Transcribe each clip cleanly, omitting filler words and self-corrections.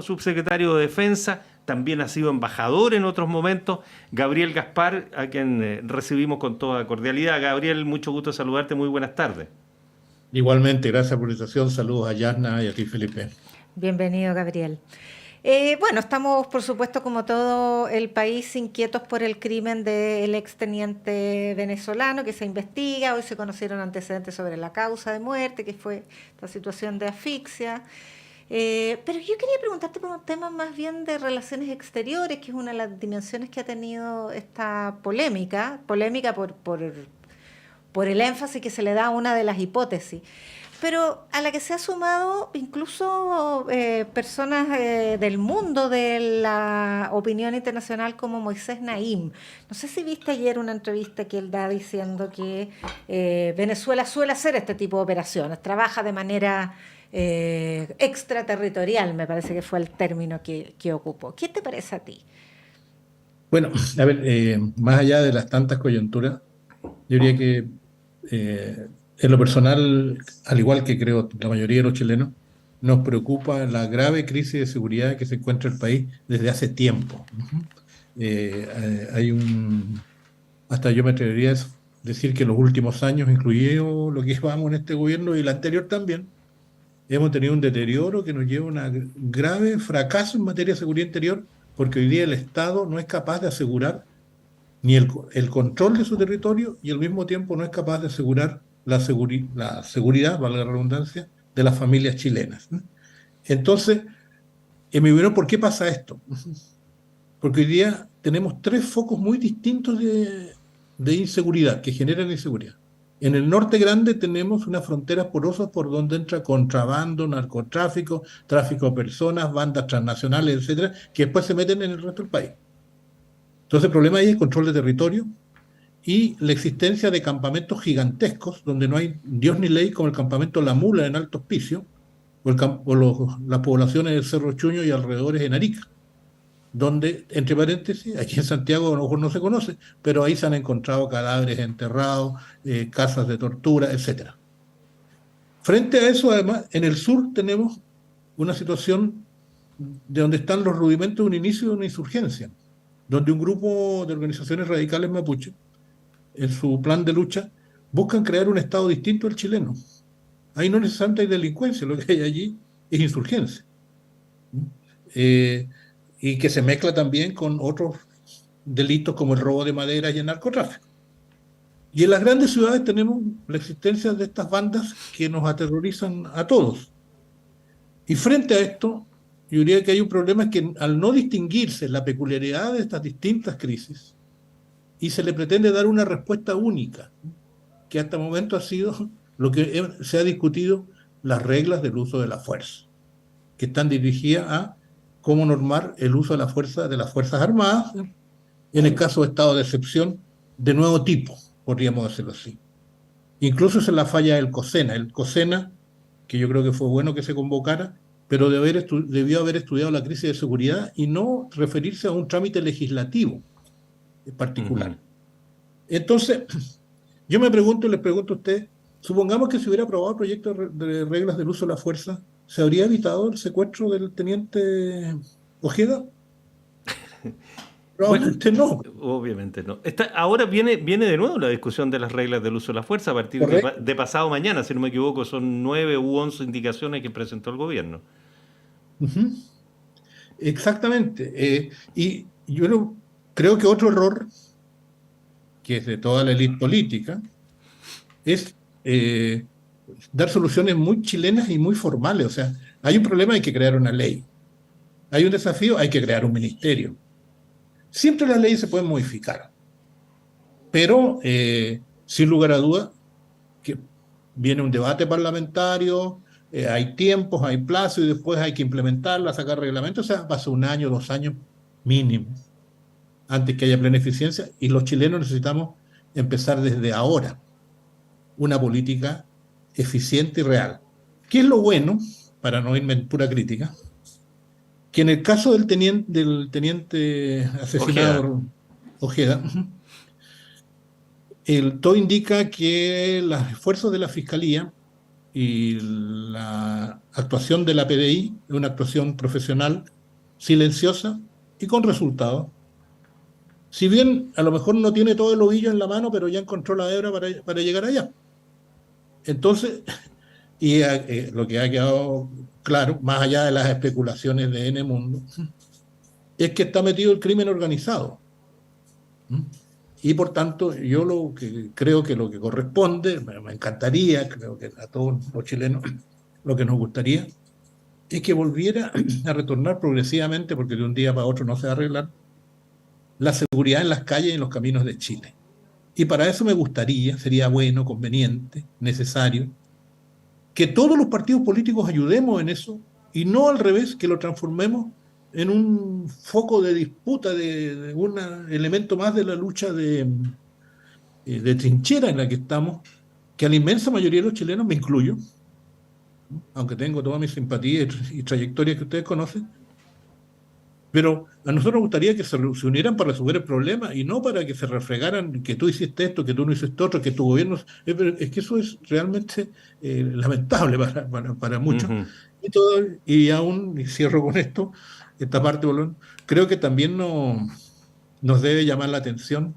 subsecretario de Defensa, también ha sido embajador en otros momentos, Gabriel Gaspar, a quien recibimos con toda cordialidad. Gabriel, mucho gusto saludarte, muy buenas tardes. Igualmente, gracias por la invitación. Saludos a Yasna y a ti, Felipe. Bienvenido, Gabriel. Bueno, estamos, por supuesto, como todo el país, inquietos por el crimen del exteniente venezolano que se investiga. Hoy se conocieron antecedentes sobre la causa de muerte, que fue esta situación de asfixia. Pero yo quería preguntarte por un tema más bien de relaciones exteriores, que es una de las dimensiones que ha tenido esta polémica por el énfasis que se le da a una de las hipótesis, pero a la que se ha sumado incluso personas del mundo de la opinión internacional como Moisés Naim. No sé si viste ayer una entrevista que él da diciendo que Venezuela suele hacer este tipo de operaciones, trabaja de manera extraterritorial, me parece que fue el término que ocupó. ¿Qué te parece a ti? Bueno, a ver, más allá de las tantas coyunturas, yo diría que en lo personal, al igual que creo la mayoría de los chilenos, nos preocupa la grave crisis de seguridad que se encuentra el país desde hace tiempo. Ujú. Hay hasta yo me atrevería a decir que los últimos años, incluido lo que llevamos en este gobierno y el anterior también, hemos tenido un deterioro que nos lleva a un grave fracaso en materia de seguridad interior, porque hoy día el Estado no es capaz de asegurar ni el control de su territorio y al mismo tiempo no es capaz de asegurar la seguridad, valga la redundancia, de las familias chilenas. Entonces, en mi opinión, ¿por qué pasa esto? Porque hoy día tenemos tres focos muy distintos de inseguridad, que generan inseguridad. En el norte grande tenemos unas fronteras porosas por donde entra contrabando, narcotráfico, tráfico de personas, bandas transnacionales, etcétera, que después se meten en el resto del país. Entonces el problema ahí es control de territorio y la existencia de campamentos gigantescos donde no hay Dios ni ley, como el campamento La Mula en Alto Hospicio las poblaciones del Cerro Chuño y alrededores en Arica, donde, entre paréntesis, aquí en Santiago a lo mejor no se conoce, pero ahí se han encontrado cadáveres enterrados, casas de tortura, etcétera. Frente a eso, además, en el sur tenemos una situación de donde están los rudimentos de un inicio de una insurgencia, donde un grupo de organizaciones radicales mapuche, en su plan de lucha, buscan crear un Estado distinto al chileno. Ahí no necesariamente hay delincuencia, lo que hay allí es insurgencia. Eh, y que se mezcla también con otros delitos como el robo de madera y el narcotráfico. Y en las grandes ciudades tenemos la existencia de estas bandas que nos aterrorizan a todos. Y frente a esto, yo diría que hay un problema, es que al no distinguirse la peculiaridad de estas distintas crisis y se le pretende dar una respuesta única, que hasta el momento ha sido lo que se ha discutido, las reglas del uso de la fuerza, que están dirigidas a cómo normar el uso de la fuerza de las Fuerzas Armadas en el caso de estado de excepción de nuevo tipo, podríamos decirlo así. Incluso es en la falla del COSENA. El COSENA, que yo creo que fue bueno que se convocara, pero debió haber estudiado la crisis de seguridad y no referirse a un trámite legislativo en Ujú. particular. Entonces, yo me pregunto y les pregunto a usted, supongamos que se hubiera aprobado el proyecto de reglas del uso de la fuerza, ¿se habría evitado el secuestro del teniente Ojeda? Bueno, Probablemente no. obviamente no. Ahora viene de nuevo la discusión de las reglas del uso de la fuerza a partir Correcto. de pasado mañana, si no me equivoco, son 9 u 11 indicaciones que presentó el gobierno. Ujú. Exactamente. Y yo creo que otro error, que es de toda la élite política, es dar soluciones muy chilenas y muy formales. O sea, hay un problema, hay que crear una ley. Hay un desafío, hay que crear un ministerio. Siempre las leyes se pueden modificar, pero sin lugar a dudas que viene un debate parlamentario, hay tiempos, hay plazos y después hay que implementarla, sacar reglamentos. O sea, pasa un año, 2 años mínimo antes que haya plena eficiencia, y los chilenos necesitamos empezar desde ahora una política eficiente y real. ¿Qué es lo bueno, para no irme en pura crítica? Que en el caso del teniente Ojeda. asesinado Ojeda, todo indica que los esfuerzos de la Fiscalía y la actuación de la PDI es una actuación profesional, silenciosa y con resultados. Si bien a lo mejor no tiene todo el ovillo en la mano, pero ya encontró la hebra para llegar allá. Entonces, lo que ha quedado claro, más allá de las especulaciones de N Mundo, es que está metido el crimen organizado. Y por tanto, yo creo que lo que corresponde, me encantaría, creo que a todos los chilenos lo que nos gustaría, es que volviera a retornar progresivamente, porque de un día para otro no se va a arreglar, la seguridad en las calles y en los caminos de Chile. Y para eso me gustaría, sería bueno, conveniente, necesario, que todos los partidos políticos ayudemos en eso y no al revés, que lo transformemos en un foco de disputa, de un elemento más de la lucha de trinchera en la que estamos, que a la inmensa mayoría de los chilenos, me incluyo, aunque tengo toda mi simpatía y trayectoria que ustedes conocen, pero a nosotros nos gustaría que se unieran para resolver el problema y no para que se refregaran que tú hiciste esto, que tú no hiciste otro, que tu gobierno... Es que eso es realmente lamentable para muchos. Ujú. Y aún, y cierro con esto, esta parte, Bolón, creo que también nos debe llamar la atención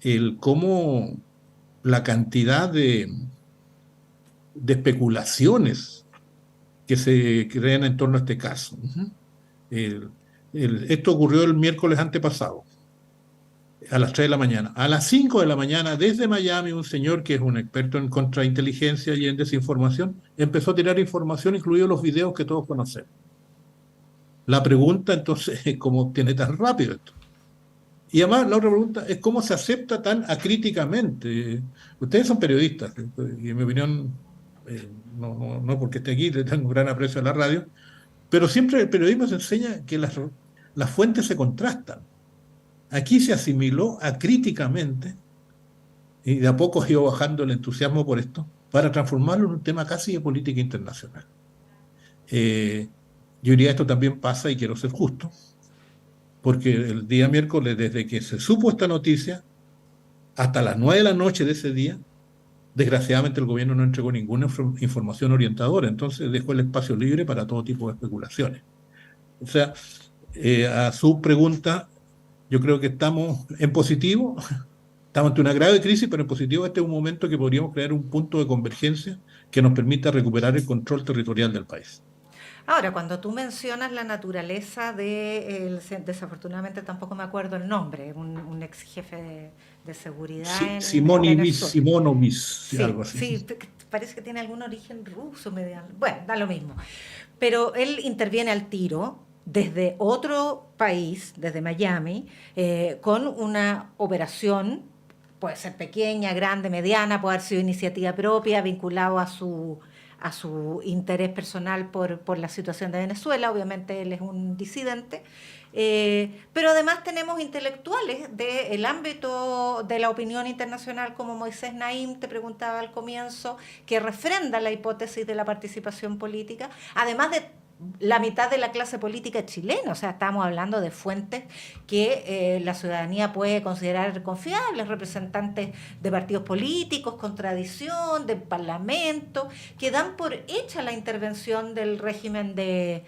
el cómo la cantidad de especulaciones que se crean en torno a este caso. El- Esto ocurrió el miércoles antepasado, a las 3 de la mañana. A las 5 de la mañana, desde Miami, un señor que es un experto en contrainteligencia y en desinformación, empezó a tirar información, incluidos los videos que todos conocemos. La pregunta entonces es cómo tiene tan rápido esto. Y además la otra pregunta es cómo se acepta tan acríticamente. Ustedes son periodistas, y en mi opinión, no porque esté aquí, le tengo un gran aprecio a la radio, pero siempre el periodismo se enseña que las fuentes se contrastan. Aquí se asimiló acríticamente, y de a poco ha ido bajando el entusiasmo por esto, para transformarlo en un tema casi de política internacional. Eh, yo diría esto también pasa, y quiero ser justo, porque el día miércoles, desde que se supo esta noticia, hasta las 9 de la noche de ese día, desgraciadamente el gobierno no entregó ninguna información orientadora, entonces dejó el espacio libre para todo tipo de especulaciones. O sea, a su pregunta, yo creo que estamos en positivo, estamos ante una grave crisis, pero en positivo este es un momento que podríamos crear un punto de convergencia que nos permita recuperar el control territorial del país. Ahora, cuando tú mencionas la naturaleza desafortunadamente tampoco me acuerdo el nombre, un ex jefe de seguridad en Venezuela. Simonovic, Sí, algo así. sí, parece que tiene algún origen ruso, bueno, da lo mismo. Pero él interviene al tiro desde otro país, desde Miami, con una operación, puede ser pequeña, grande, mediana, puede haber sido iniciativa propia, vinculado a su interés personal por la situación de Venezuela. Obviamente él es un disidente. Pero además tenemos intelectuales del ámbito de la opinión internacional como Moisés Naim, te preguntaba al comienzo, que refrenda la hipótesis de la participación política, además de la mitad de la clase política chilena. O sea, estamos hablando de fuentes que la ciudadanía puede considerar confiables, representantes de partidos políticos, con tradición, del parlamento, que dan por hecha la intervención del régimen de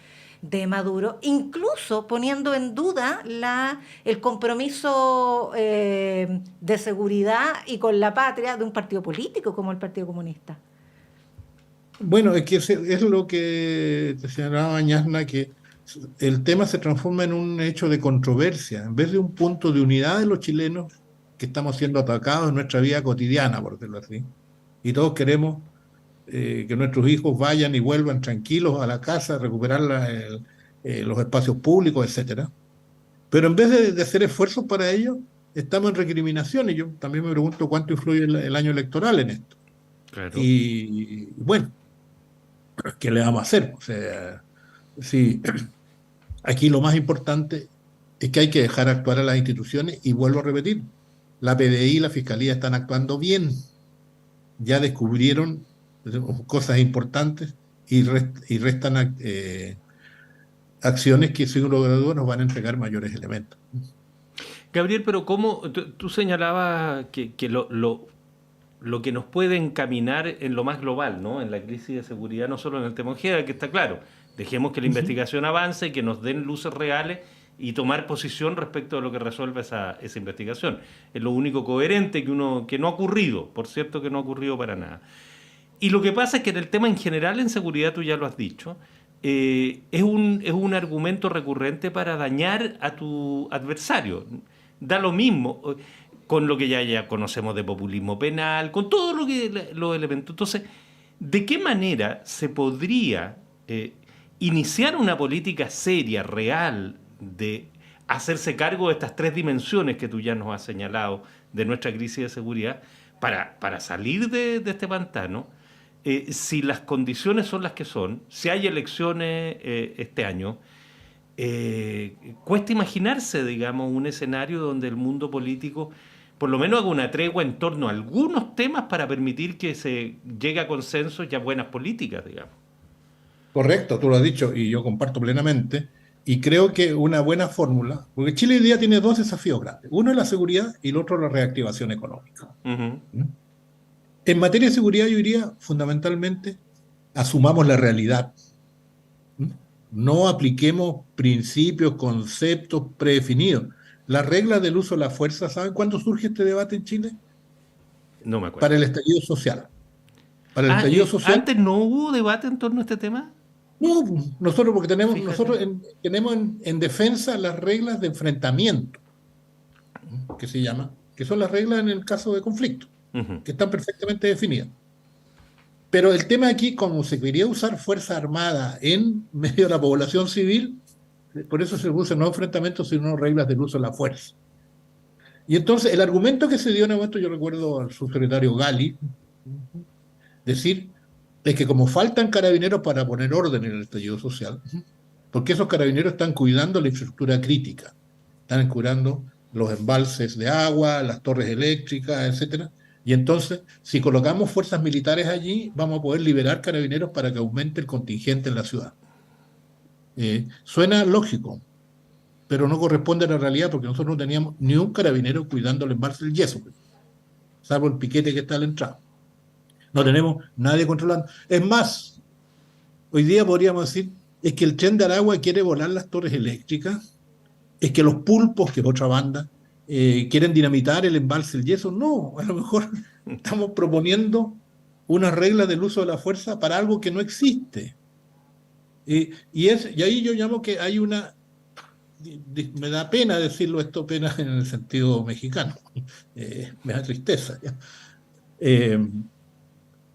Maduro, incluso poniendo en duda el compromiso de seguridad y con la patria de un partido político como el Partido Comunista. Bueno, es que es lo que te señalaba Ñasna, que el tema se transforma en un hecho de controversia, en vez de un punto de unidad de los chilenos que estamos siendo atacados en nuestra vida cotidiana, por decirlo así. Y todos queremos que nuestros hijos vayan y vuelvan tranquilos a la casa, recuperar los espacios públicos, etcétera. Pero en vez de hacer esfuerzos para ello, estamos en recriminaciones. Yo también me pregunto cuánto influye el año electoral en esto. Claro. Y bueno, ¿qué le vamos a hacer? O sea, sí, aquí lo más importante es que hay que dejar actuar a las instituciones y vuelvo a repetir, la PDI y la Fiscalía están actuando bien, ya descubrieron cosas importantes y restan acciones que según los graduados nos van a entregar mayores elementos. Gabriel, pero ¿cómo? Tú señalabas que lo que nos puede encaminar en lo más global, ¿no? En la crisis de seguridad, no solo en el tema Ojeda, que está claro. Dejemos que la investigación avance, que nos den luces reales y tomar posición respecto de lo que resuelve esa investigación. Es lo único coherente que no ha ocurrido, por cierto que no ha ocurrido para nada. Y lo que pasa es que en el tema en general, en seguridad, tú ya lo has dicho, es un argumento recurrente para dañar a tu adversario. Da lo mismo con lo que ya conocemos de populismo penal, con todo los elementos. Entonces, ¿de qué manera se podría iniciar una política seria, real, de hacerse cargo de estas tres dimensiones que tú ya nos has señalado de nuestra crisis de seguridad para salir de este pantano? Si las condiciones son las que son, si hay elecciones este año, cuesta imaginarse, digamos, un escenario donde el mundo político por lo menos haga una tregua en torno a algunos temas para permitir que se llegue a consensos y a buenas políticas, digamos. Correcto, tú lo has dicho y yo comparto plenamente. Y creo que una buena fórmula, porque Chile hoy día tiene dos desafíos grandes. Uno es la seguridad y el otro la reactivación económica. Uh-huh. En materia de seguridad, yo diría, fundamentalmente, asumamos la realidad. No apliquemos principios, conceptos predefinidos. Las reglas del uso de la fuerza, ¿saben cuándo surge este debate en Chile? No me acuerdo. Para el estallido social. Para el estallido social. ¿Antes no hubo debate en torno a este tema? No, nosotros porque tenemos, Fíjate. tenemos en defensa las reglas de enfrentamiento, que se llama, que son las reglas en el caso de conflicto, Uh-huh. que están perfectamente definidas. Pero el tema aquí, como se quería usar fuerza armada en medio de la población civil, por eso se usa no enfrentamientos, sino reglas del uso de la fuerza. Y entonces el argumento que se dio en el momento, yo recuerdo al subsecretario Gali decir, es que como faltan carabineros para poner orden en el estallido social, porque esos carabineros están cuidando la infraestructura crítica, están cuidando los embalses de agua, las torres eléctricas, etcétera. Y entonces, si colocamos fuerzas militares allí, vamos a poder liberar carabineros para que aumente el contingente en la ciudad. Suena lógico, pero no corresponde a la realidad porque nosotros no teníamos ni un carabinero cuidando el embalse del yeso, salvo el piquete que está a la entrada. No tenemos nadie controlando. Es más, hoy día podríamos decir, es que el Tren de Aragua quiere volar las torres eléctricas, es que los pulpos, que es otra banda, quieren dinamitar el embalse del yeso. No, a lo mejor estamos proponiendo una regla del uso de la fuerza para algo que no existe. Y ahí yo llamo que hay una, me da pena decirlo esto, pena en el sentido mexicano, me da tristeza, ¿ya?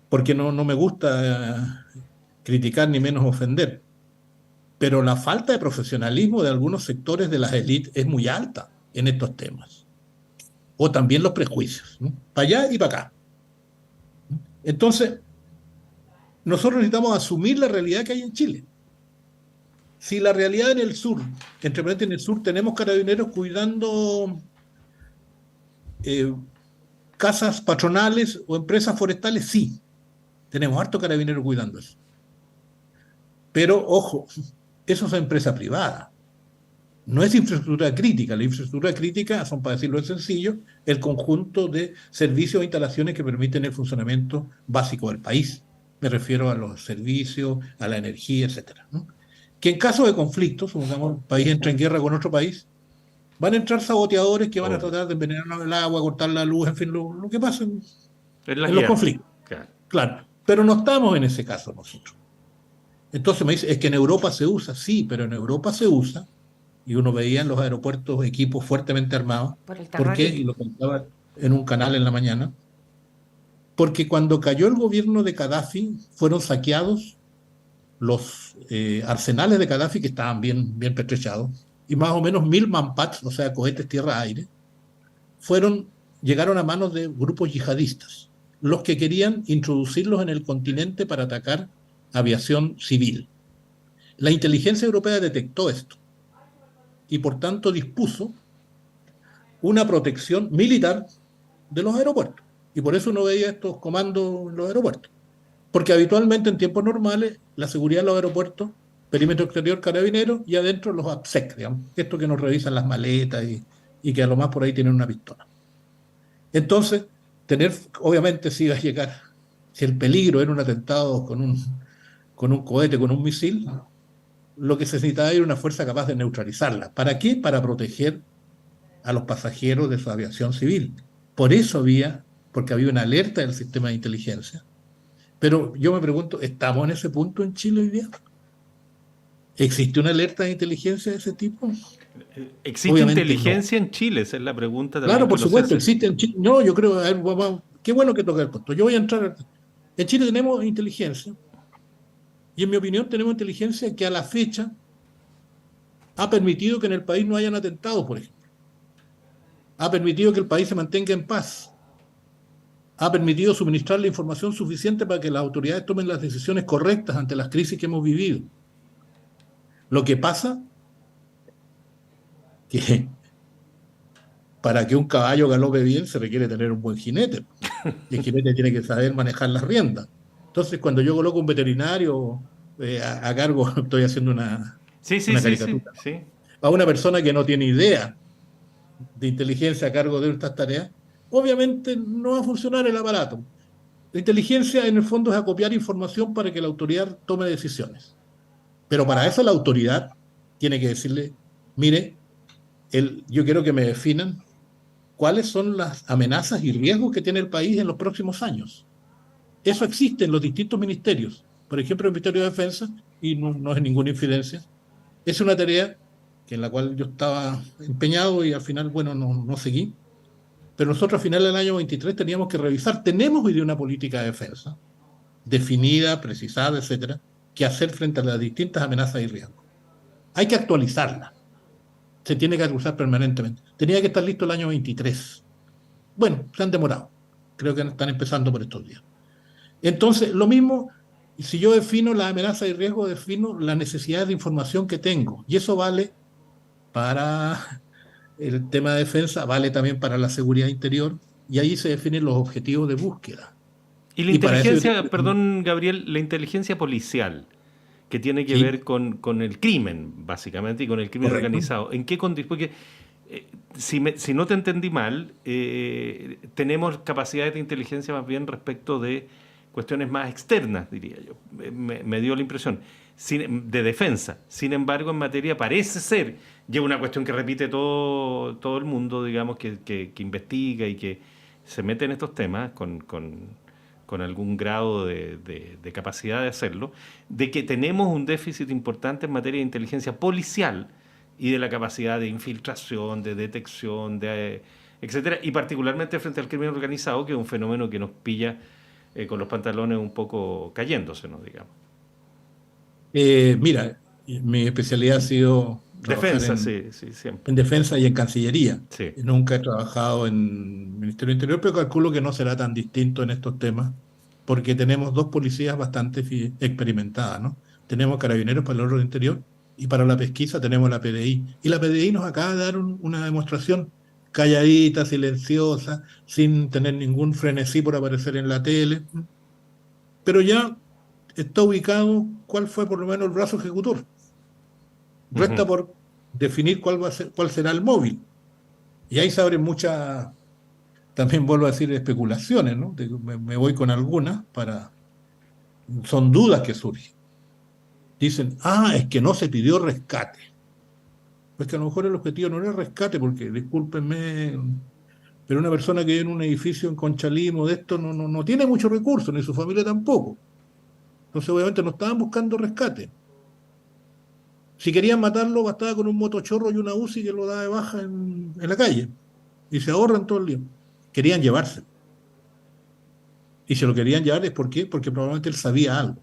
Porque no me gusta criticar ni menos ofender, pero la falta de profesionalismo de algunos sectores de las élites es muy alta en estos temas, o también los prejuicios, ¿no? Para allá y para acá. Entonces, nosotros necesitamos asumir la realidad que hay en Chile. Si la realidad en el sur, entre paréntesis en el sur, tenemos carabineros cuidando casas patronales o empresas forestales, sí, tenemos harto carabinero cuidando eso. Pero, ojo, eso es empresa privada. No es infraestructura crítica. La infraestructura crítica son, para decirlo en sencillo, el conjunto de servicios e instalaciones que permiten el funcionamiento básico del país. Me refiero a los servicios, a la energía, etcétera, ¿no? Que en caso de conflictos, supongamos un país entra en guerra con otro país, van a entrar saboteadores que van a tratar de envenenar el agua, cortar la luz, en fin, lo que pasa en los conflictos. Claro. Pero no estamos en ese caso nosotros. Entonces me dice, es que en Europa se usa. Sí, pero en Europa se usa, y uno veía en los aeropuertos equipos fuertemente armados. ¿Por qué? Y lo contaba en un canal en la mañana. Porque cuando cayó el gobierno de Gaddafi, fueron saqueados los arsenales de Gaddafi, que estaban bien pertrechados, y más o menos 1000 Manpads, o sea, cohetes tierra-aire, llegaron a manos de grupos yihadistas, los que querían introducirlos en el continente para atacar aviación civil. La inteligencia europea detectó esto y por tanto dispuso una protección militar de los aeropuertos. Y por eso uno veía estos comandos en los aeropuertos. Porque habitualmente en tiempos normales la seguridad de los aeropuertos, perímetro exterior carabineros y adentro los APSEC, digamos, esto que nos revisan las maletas y que a lo más por ahí tienen una pistola. Entonces, tener, obviamente, si iba a llegar, si el peligro era un atentado con un cohete, con un misil, lo que se necesitaba era una fuerza capaz de neutralizarla. ¿Para qué? Para proteger a los pasajeros de su aviación civil. Por eso porque había una alerta del sistema de inteligencia. Pero yo me pregunto, ¿estamos en ese punto en Chile hoy día? ¿Existe una alerta de inteligencia de ese tipo? ¿Existe Obviamente no. inteligencia en Chile? Esa es la pregunta también Claro, que por no sé supuesto, si... existe en Chile. No, yo creo, a ver, qué bueno que toca el punto. Yo voy a entrar. En Chile tenemos inteligencia, y en mi opinión tenemos inteligencia que a la fecha ha permitido que en el país no hayan atentados, por ejemplo. Ha permitido que el país se mantenga en paz. Ha permitido suministrar la información suficiente para que las autoridades tomen las decisiones correctas ante las crisis que hemos vivido. Lo que pasa que para que un caballo galope bien se requiere tener un buen jinete. Y el jinete tiene que saber manejar las riendas. Entonces, cuando yo coloco un veterinario a cargo, estoy haciendo Sí, sí, una sí, sí, caricatura, ¿no? sí. A una persona que no tiene idea de inteligencia a cargo de estas tareas, obviamente no va a funcionar el aparato. La inteligencia en el fondo es acopiar información para que la autoridad tome decisiones. Pero para eso la autoridad tiene que decirle, mire, yo quiero que me definan cuáles son las amenazas y riesgos que tiene el país en los próximos años. Eso existe en los distintos ministerios. Por ejemplo, el Ministerio de Defensa, y no es ninguna infidencia, es una tarea en la cual yo estaba empeñado y al final, bueno, no seguí. Pero nosotros a final del año 23 teníamos que revisar, tenemos hoy día una política de defensa definida, precisada, etcétera, que hacer frente a las distintas amenazas y riesgos. Hay que actualizarla, se tiene que actualizar permanentemente. Tenía que estar listo el año 23. Bueno, se han demorado, creo que están empezando por estos días. Entonces, lo mismo, si yo defino la amenaza y riesgo, defino la necesidad de información que tengo, y eso vale para el tema de defensa, vale también para la seguridad interior, y ahí se definen los objetivos de búsqueda. Y la Y para eso yo inteligencia, perdón, Gabriel, la inteligencia policial, que tiene que sí, ver con el crimen, básicamente, y con el crimen correcto. organizado. ¿En qué condiciones? Porque si no te entendí mal, tenemos capacidades de inteligencia más bien respecto de cuestiones más externas, diría yo. Me dio la impresión. De defensa. Sin embargo, en materia parece ser, lleva una cuestión que repite todo el mundo, digamos, que investiga y que se mete en estos temas con algún grado de capacidad de hacerlo, de que tenemos un déficit importante en materia de inteligencia policial y de la capacidad de infiltración, de detección, etcétera, y particularmente frente al crimen organizado, que es un fenómeno que nos pilla con los pantalones un poco cayéndose, ¿no? Digamos. Mira, mi especialidad ha sido trabajar Defensa, en, sí, sí, siempre. en defensa y en Cancillería. Sí. Nunca he trabajado en Ministerio del Interior, pero calculo que no será tan distinto en estos temas, porque tenemos dos policías bastante experimentadas, ¿no? Tenemos carabineros para el orden interior y para la pesquisa tenemos la PDI. Y la PDI nos acaba de dar una demostración calladita, silenciosa, sin tener ningún frenesí por aparecer en la tele, pero ya está ubicado cuál fue por lo menos el brazo ejecutor. Ujú. Resta por definir cuál será el móvil. Y ahí se abren muchas, también vuelvo a decir, especulaciones, ¿no? Me voy con algunas son dudas que surgen. Dicen, es que no se pidió rescate. Pues que a lo mejor el objetivo no era rescate, porque, discúlpenme, pero una persona que vive en un edificio en Conchalí, modesto, no tiene muchos recursos, ni su familia tampoco. Entonces, obviamente, no estaban buscando rescate. Si querían matarlo, bastaba con un motochorro y una UCI que lo da de baja en la calle. Y se ahorran todo el día. Querían llevarse. Y se lo querían llevar, ¿es por qué? Porque probablemente él sabía algo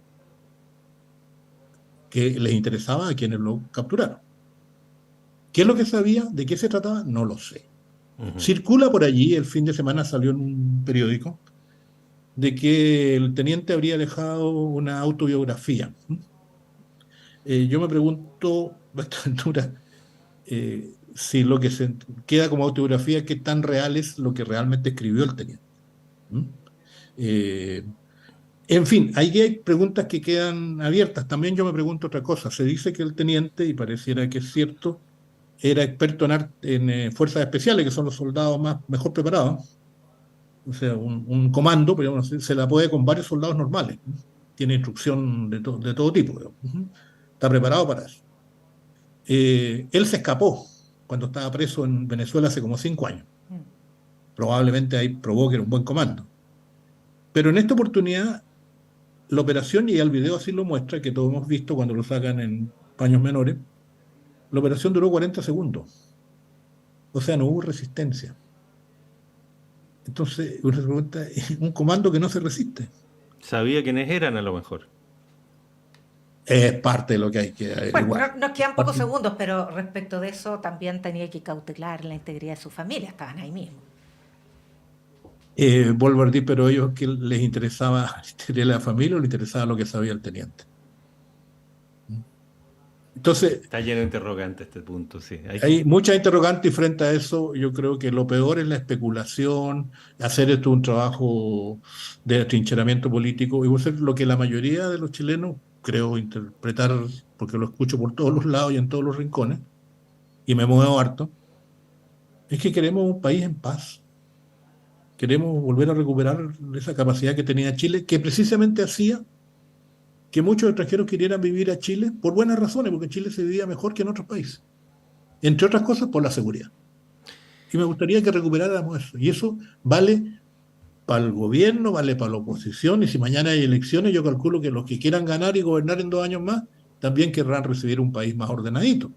que les interesaba a quienes lo capturaron. ¿Qué es lo que sabía? ¿De qué se trataba? No lo sé. Ujú. Circula por allí, el fin de semana salió en un periódico, de que el teniente habría dejado una autobiografía. Yo me pregunto, a esta altura, si lo que se queda como autobiografía, qué tan real es lo que realmente escribió el teniente. ¿Mm? Eh, en fin, hay preguntas que quedan abiertas. También yo me pregunto otra cosa. Se dice que el teniente, y pareciera que es cierto, era experto en fuerzas especiales, que son los soldados mejor preparados, O sea, un comando, pero se la puede con varios soldados normales. Tiene instrucción de todo tipo. Digamos. Está preparado para eso. Él se escapó cuando estaba preso en Venezuela hace como 5 años. Probablemente ahí probó que era un buen comando. Pero en esta oportunidad, la operación, y el video así lo muestra, que todos hemos visto cuando lo sacan en paños menores, la operación duró 40 segundos. O sea, no hubo resistencia. Entonces, uno se pregunta, un comando que no se resiste. Sabía quiénes eran a lo mejor. Es parte de lo que hay que Bueno, averiguar. nos quedan pocos segundos, pero respecto de eso también tenía que cautelar la integridad de su familia, estaban ahí mismo. Vuelvo a decir, pero a ellos que les interesaba la historia de la familia o les interesaba lo que sabía el teniente. Entonces, Está lleno de interrogantes este punto, sí. hay muchas interrogantes y frente a eso yo creo que lo peor es la especulación, hacer esto un trabajo de atrincheramiento político y ser lo que la mayoría de los chilenos creo interpretar, porque lo escucho por todos los lados y en todos los rincones, y me muevo harto, es que queremos un país en paz. Queremos volver a recuperar esa capacidad que tenía Chile, que precisamente hacía que muchos extranjeros quisieran vivir a Chile por buenas razones, porque Chile se vivía mejor que en otros países. Entre otras cosas, por la seguridad. Y me gustaría que recuperáramos eso. Y eso vale para el gobierno, vale para la oposición, y si mañana hay elecciones, yo calculo que los que quieran ganar y gobernar en 2 años más, también querrán recibir un país más ordenadito.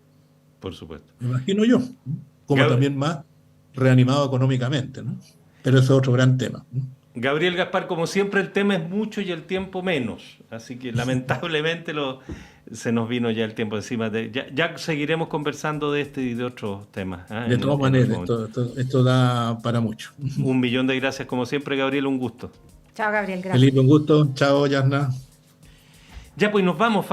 Por supuesto. Me imagino yo, como también más reanimado económicamente, ¿no? Pero ese es otro gran tema. Gabriel Gaspar, como siempre, el tema es mucho y el tiempo menos. Así que lamentablemente se nos vino ya el tiempo encima. Ya seguiremos conversando de este y de otros temas. De todas maneras, esto da para mucho. 1.000.000 de gracias, como siempre, Gabriel, un gusto. Chao, Gabriel, gracias. Felipe, un gusto. Chao, Yasna. Ya, pues nos vamos.